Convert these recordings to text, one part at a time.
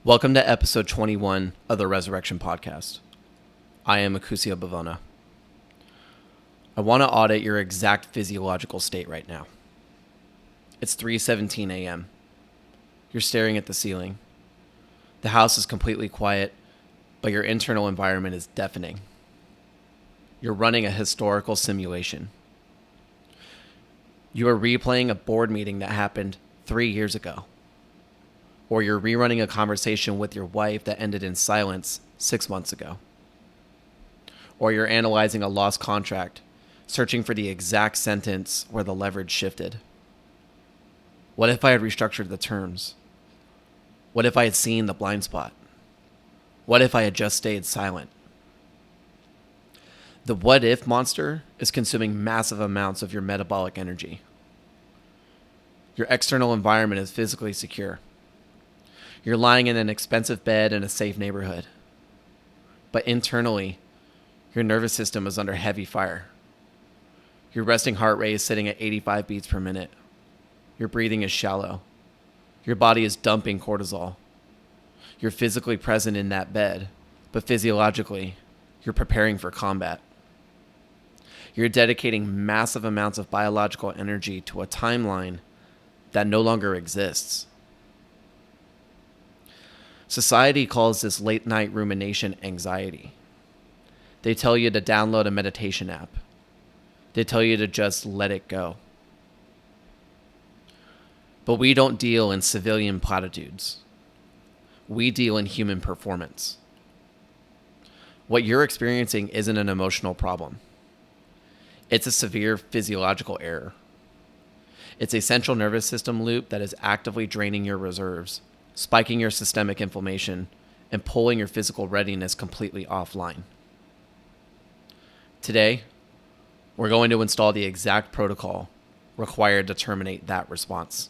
Welcome to episode 21 of the Resurrection Podcast. I am Acusio Bivona. I want to audit your exact physiological state right now. It's 3:17 a.m. You're staring at the ceiling. The house is completely quiet, but your internal environment is deafening. You're running a historical simulation. You are replaying a board meeting that happened 3 years ago. Or you're rerunning a conversation with your wife that ended in silence 6 months ago. Or you're analyzing a lost contract, searching for the exact sentence where the leverage shifted. What if I had restructured the terms? What if I had seen the blind spot? What if I had just stayed silent? The what if monster is consuming massive amounts of your metabolic energy. Your external environment is physically secure. You're lying in an expensive bed in a safe neighborhood. But internally, your nervous system is under heavy fire. Your resting heart rate is sitting at 85 beats per minute. Your breathing is shallow. Your body is dumping cortisol. You're physically present in that bed, but physiologically, you're preparing for combat. You're dedicating massive amounts of biological energy to a timeline that no longer exists. Society calls this late night rumination anxiety. They tell you to download a meditation app. They tell you to just let it go. But we don't deal in civilian platitudes. We deal in human performance. What you're experiencing isn't an emotional problem. It's a severe physiological error. It's a central nervous system loop that is actively draining your reserves, spiking your systemic inflammation, and pulling your physical readiness completely offline. Today, we're going to install the exact protocol required to terminate that response.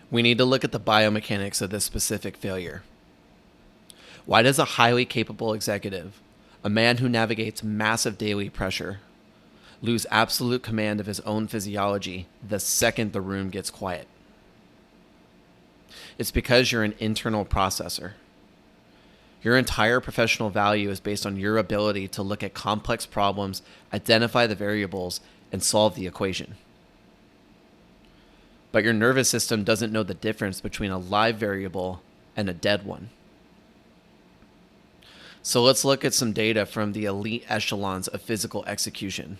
We need to look at the biomechanics of this specific failure. Why does a highly capable executive, a man who navigates massive daily pressure, lose absolute command of his own physiology the second the room gets quiet? It's because you're an internal processor. Your entire professional value is based on your ability to look at complex problems, identify the variables, and solve the equation. But your nervous system doesn't know the difference between a live variable and a dead one. So let's look at some data from the elite echelons of physical execution.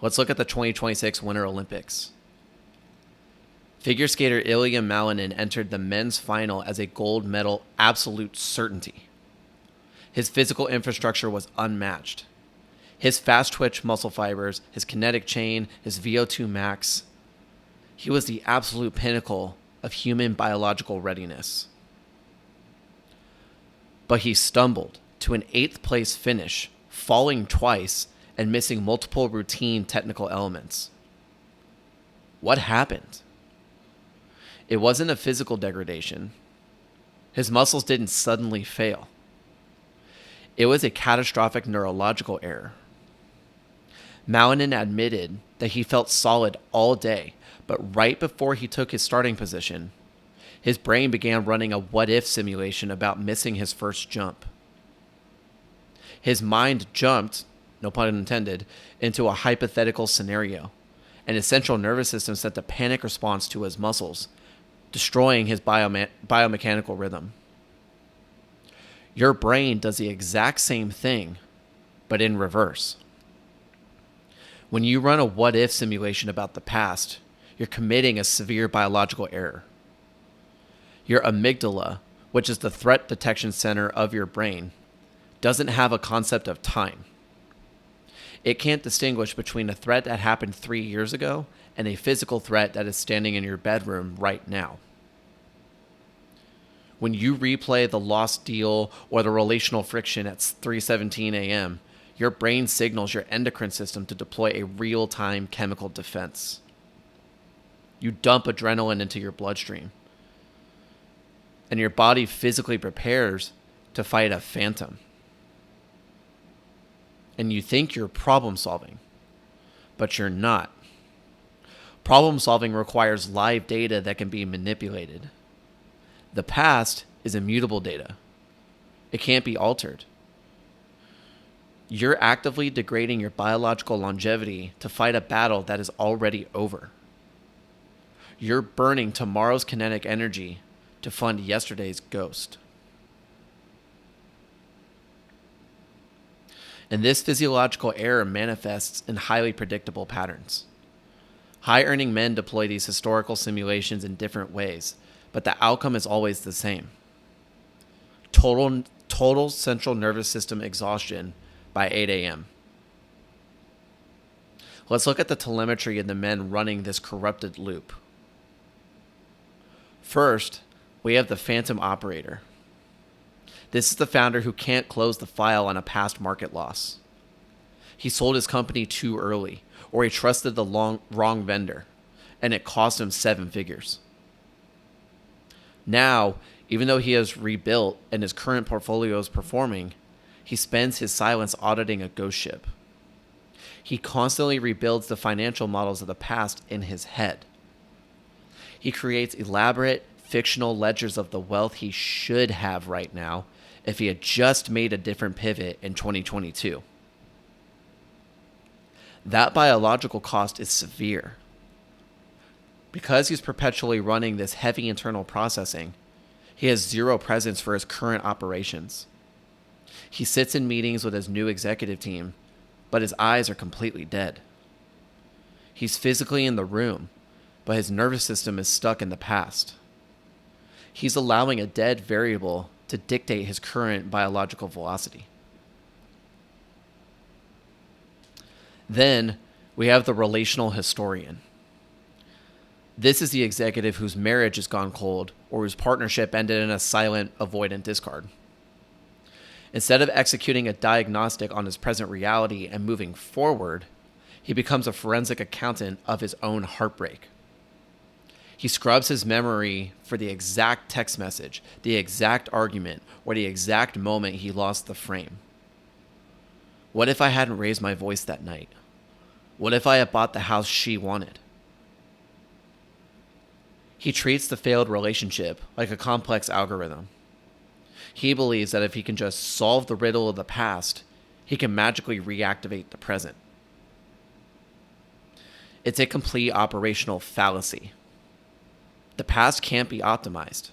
Let's look at the 2026 Winter Olympics. Figure skater Ilya Malinin entered the men's final as a gold medal absolute certainty. His physical infrastructure was unmatched. His fast twitch muscle fibers, his kinetic chain, his VO2 max. He was the absolute pinnacle of human biological readiness. But he stumbled to an 8th place finish, falling twice and missing multiple routine technical elements. What happened? It wasn't a physical degradation. His muscles didn't suddenly fail. It was a catastrophic neurological error. Malinin admitted that he felt solid all day, but right before he took his starting position, his brain began running a what-if simulation about missing his first jump. His mind jumped, no pun intended, into a hypothetical scenario, and his central nervous system sent a panic response to his muscles, destroying his biomechanical rhythm. Your brain does the exact same thing, but in reverse. When you run a what-if simulation about the past, you're committing a severe biological error. Your amygdala, which is the threat detection center of your brain, doesn't have a concept of time. It can't distinguish between a threat that happened 3 years ago and a physical threat that is standing in your bedroom right now. When you replay the lost deal or the relational friction at 3:17 a.m., your brain signals your endocrine system to deploy a real-time chemical defense. You dump adrenaline into your bloodstream, and your body physically prepares to fight a phantom. And you think you're problem solving. but you're not. Problem solving requires live data that can be manipulated. The past is immutable data. It can't be altered. You're actively degrading your biological longevity to fight a battle that is already over. You're burning tomorrow's kinetic energy to fund yesterday's ghost. And this physiological error manifests in highly predictable patterns. High-earning men deploy these historical simulations in different ways, but the outcome is always the same. Total central nervous system exhaustion by 8 a.m. Let's look at the telemetry of the men running this corrupted loop. First, we have the phantom operator. This is the founder who can't close the file on a past market loss. He sold his company too early, or he trusted the wrong vendor, and it cost him 7 figures. Now, even though he has rebuilt and his current portfolio is performing, he spends his silence auditing a ghost ship. He constantly rebuilds the financial models of the past in his head. He creates elaborate, fictional ledgers of the wealth he should have right now if he had just made a different pivot in 2022. That biological cost is severe. Because he's perpetually running this heavy internal processing, he has zero presence for his current operations. He sits in meetings with his new executive team, but his eyes are completely dead. He's physically in the room, but his nervous system is stuck in the past. He's allowing a dead variable to dictate his current biological velocity. Then we have the relational historian. This is the executive whose marriage has gone cold or whose partnership ended in a silent, avoidant discard. Instead of executing a diagnostic on his present reality and moving forward, he becomes a forensic accountant of his own heartbreak. He scrubs his memory for the exact text message, the exact argument, or the exact moment he lost the frame. What if I hadn't raised my voice that night? What if I had bought the house she wanted? He treats the failed relationship like a complex algorithm. He believes that if he can just solve the riddle of the past, he can magically reactivate the present. It's a complete operational fallacy. The past can't be optimized.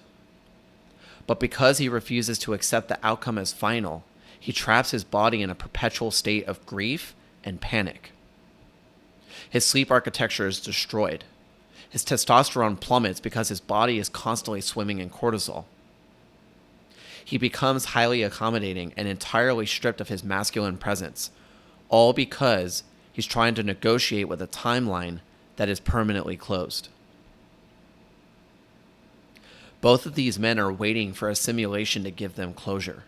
But because he refuses to accept the outcome as final, he traps his body in a perpetual state of grief and panic. His sleep architecture is destroyed. His testosterone plummets because his body is constantly swimming in cortisol. He becomes highly accommodating and entirely stripped of his masculine presence, all because he's trying to negotiate with a timeline that is permanently closed. Both of these men are waiting for a simulation to give them closure.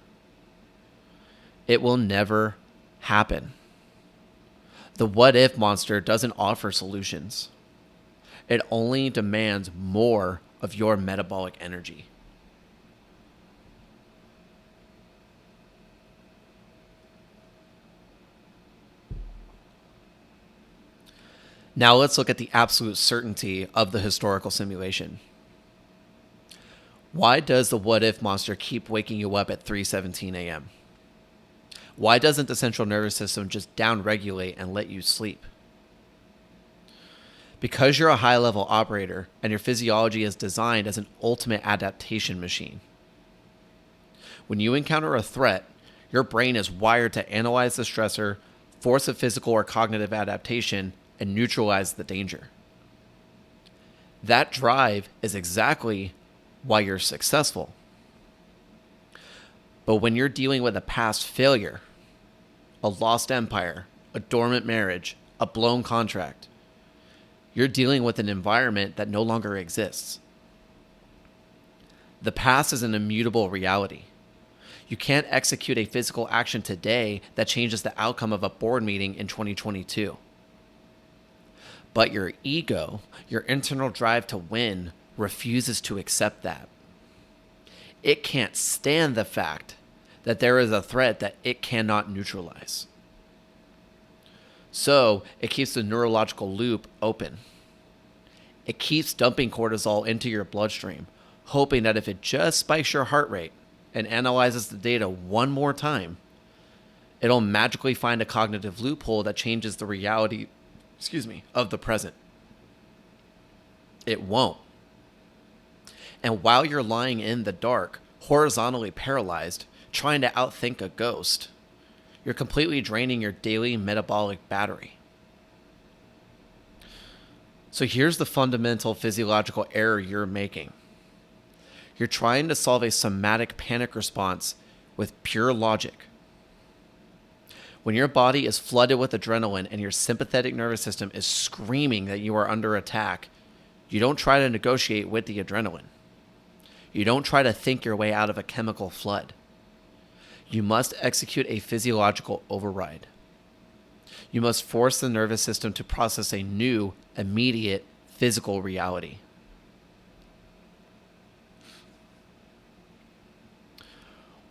It will never happen. The what-if monster doesn't offer solutions. It only demands more of your metabolic energy. Now let's look at the absolute certainty of the historical simulation. Why does the what-if monster keep waking you up at 3:17 a.m.? Why doesn't the central nervous system just downregulate and let you sleep? Because you're a high-level operator and your physiology is designed as an ultimate adaptation machine. When you encounter a threat, your brain is wired to analyze the stressor, force a physical or cognitive adaptation, and neutralize the danger. That drive is exactly why you're successful. But when you're dealing with a past failure, a lost empire, a dormant marriage, a blown contract, you're dealing with an environment that no longer exists. The past is an immutable reality. You can't execute a physical action today that changes the outcome of a board meeting in 2022. But your ego, your internal drive to win, refuses to accept that. It can't stand the fact that there is a threat that it cannot neutralize. So it keeps the neurological loop open. It keeps dumping cortisol into your bloodstream, hoping that if it just spikes your heart rate and analyzes the data one more time, it'll magically find a cognitive loophole that changes the reality, of the present. It won't. And while you're lying in the dark, horizontally paralyzed, trying to outthink a ghost, you're completely draining your daily metabolic battery. So here's the fundamental physiological error you're making. You're trying to solve a somatic panic response with pure logic. When your body is flooded with adrenaline and your sympathetic nervous system is screaming that you are under attack, you don't try to negotiate with the adrenaline. You don't try to think your way out of a chemical flood. You must execute a physiological override. You must force the nervous system to process a new, immediate physical reality.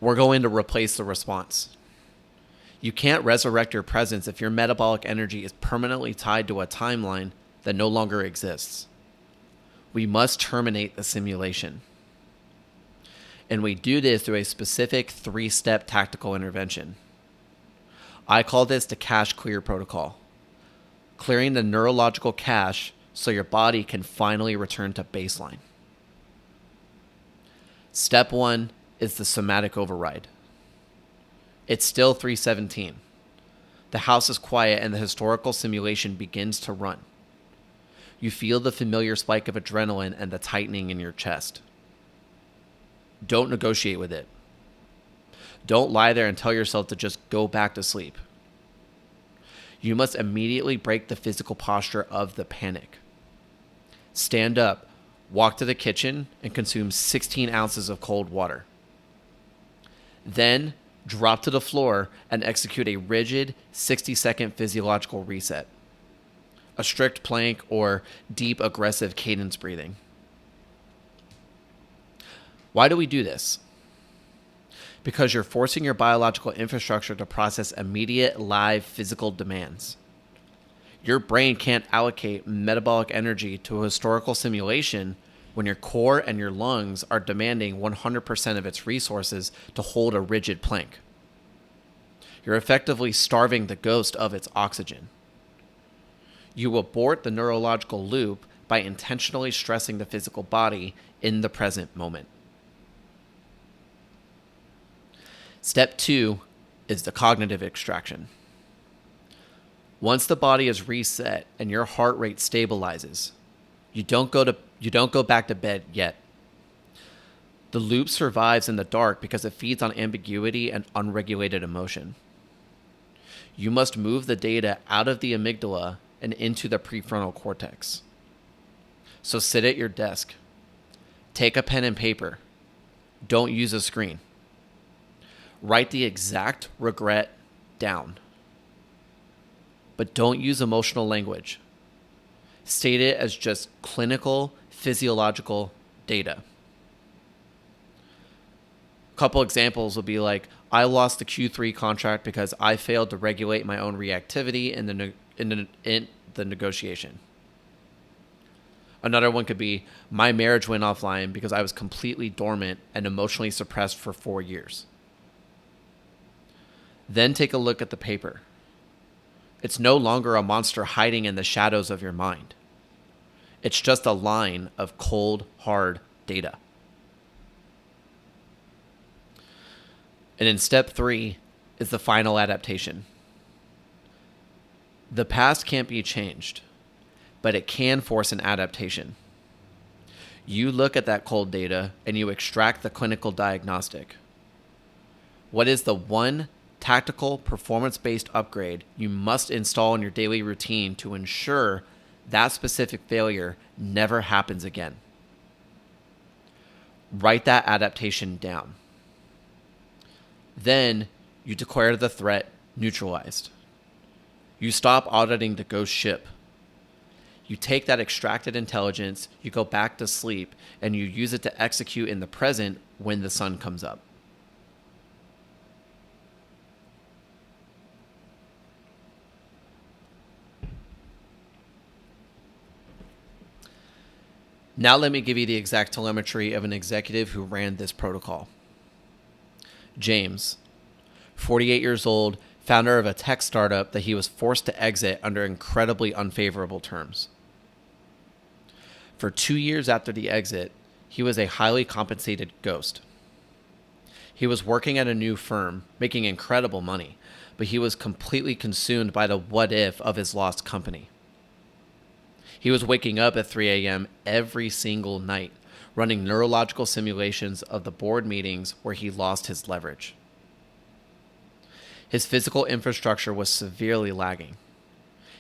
We're going to replace the response. You can't resurrect your presence if your metabolic energy is permanently tied to a timeline that no longer exists. We must terminate the simulation. And we do this through a specific 3-step tactical intervention. I call this the cache clear protocol. Clearing the neurological cache so your body can finally return to baseline. Step 1 is the somatic override. It's still 3:17. The house is quiet and the historical simulation begins to run. You feel the familiar spike of adrenaline and the tightening in your chest. Don't negotiate with it. Don't lie there and tell yourself to just go back to sleep. You must immediately break the physical posture of the panic. Stand up, walk to the kitchen, and consume 16 ounces of cold water. Then drop to the floor and execute a rigid 60-second physiological reset. A strict plank or deep aggressive cadence breathing. Why do we do this? Because you're forcing your biological infrastructure to process immediate live physical demands. Your brain can't allocate metabolic energy to a historical simulation when your core and your lungs are demanding 100% of its resources to hold a rigid plank. You're effectively starving the ghost of its oxygen. You abort the neurological loop by intentionally stressing the physical body in the present moment. Step 2 is the cognitive extraction. Once the body is reset and your heart rate stabilizes, you don't go back to bed yet. The loop survives in the dark because it feeds on ambiguity and unregulated emotion. You must move the data out of the amygdala and into the prefrontal cortex. So sit at your desk. Take a pen and paper. Don't use a screen. Write the exact regret down. But don't use emotional language. State it as just clinical, physiological data. A couple examples would be like, I lost the Q3 contract because I failed to regulate my own reactivity in the negotiation. Another one could be, my marriage went offline because I was completely dormant and emotionally suppressed for 4 years. Then take a look at the paper. It's no longer a monster hiding in the shadows of your mind. It's just a line of cold, hard data. And in step 3 is the final adaptation. The past can't be changed, but it can force an adaptation. You look at that cold data and you extract the clinical diagnostic. What is the one tactical performance-based upgrade you must install in your daily routine to ensure that specific failure never happens again? Write that adaptation down. Then you declare the threat neutralized. You stop auditing the ghost ship. You take that extracted intelligence, you go back to sleep, and you use it to execute in the present when the sun comes up. Now let me give you the exact telemetry of an executive who ran this protocol. James, 48 years old, founder of a tech startup that he was forced to exit under incredibly unfavorable terms. For 2 years after the exit, he was a highly compensated ghost. He was working at a new firm, making incredible money, but he was completely consumed by the what if of his lost company. He was waking up at 3 a.m. every single night, running neurological simulations of the board meetings where he lost his leverage. His physical infrastructure was severely lagging.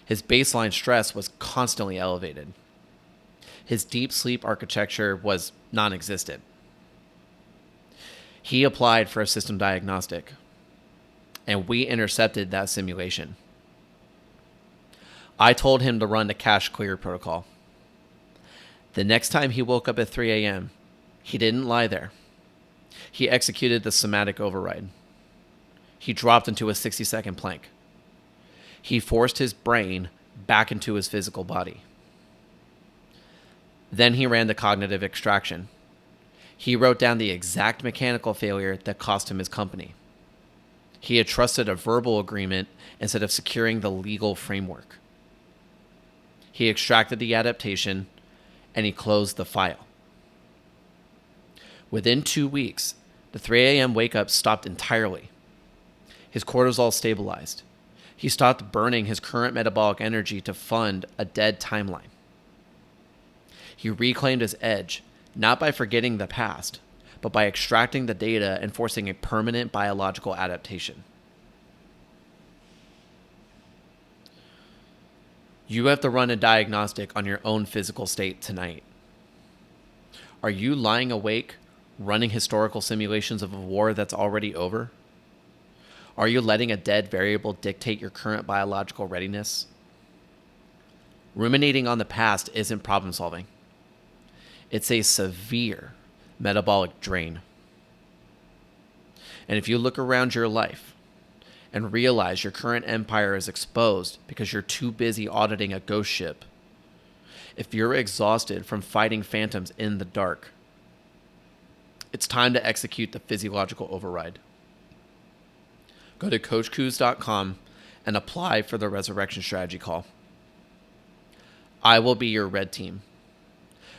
His baseline stress was constantly elevated. His deep sleep architecture was non-existent. He applied for a system diagnostic, and we intercepted that simulation. I told him to run the cache clear protocol. The next time he woke up at 3 a.m., he didn't lie there. He executed the somatic override. He dropped into a 60-second plank. He forced his brain back into his physical body. Then he ran the cognitive extraction. He wrote down the exact mechanical failure that cost him his company. He had trusted a verbal agreement instead of securing the legal framework. He extracted the adaptation, and he closed the file. Within 2 weeks, the 3 a.m. wake-up stopped entirely. His cortisol stabilized. He stopped burning his current metabolic energy to fund a dead timeline. He reclaimed his edge, not by forgetting the past, but by extracting the data and forcing a permanent biological adaptation. You have to run a diagnostic on your own physical state tonight. Are you lying awake, running historical simulations of a war that's already over? Are you letting a dead variable dictate your current biological readiness? Ruminating on the past isn't problem solving. It's a severe metabolic drain. And if you look around your life and realize your current empire is exposed because you're too busy auditing a ghost ship, if you're exhausted from fighting phantoms in the dark, it's time to execute the physiological override. Go to coachcoos.com and apply for the resurrection strategy call. I will be your red team.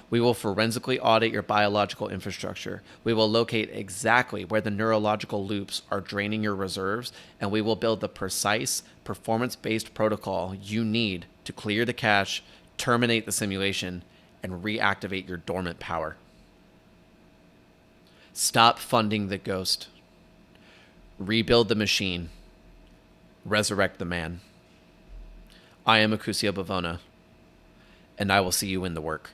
We will forensically audit your biological infrastructure. We will locate exactly where the neurological loops are draining your reserves, and we will build the precise, performance-based protocol you need to clear the cache, terminate the simulation, and reactivate your dormant power. Stop funding the ghost. Rebuild the machine. Resurrect the man. I am Acusio Bivona, and I will see you in the work.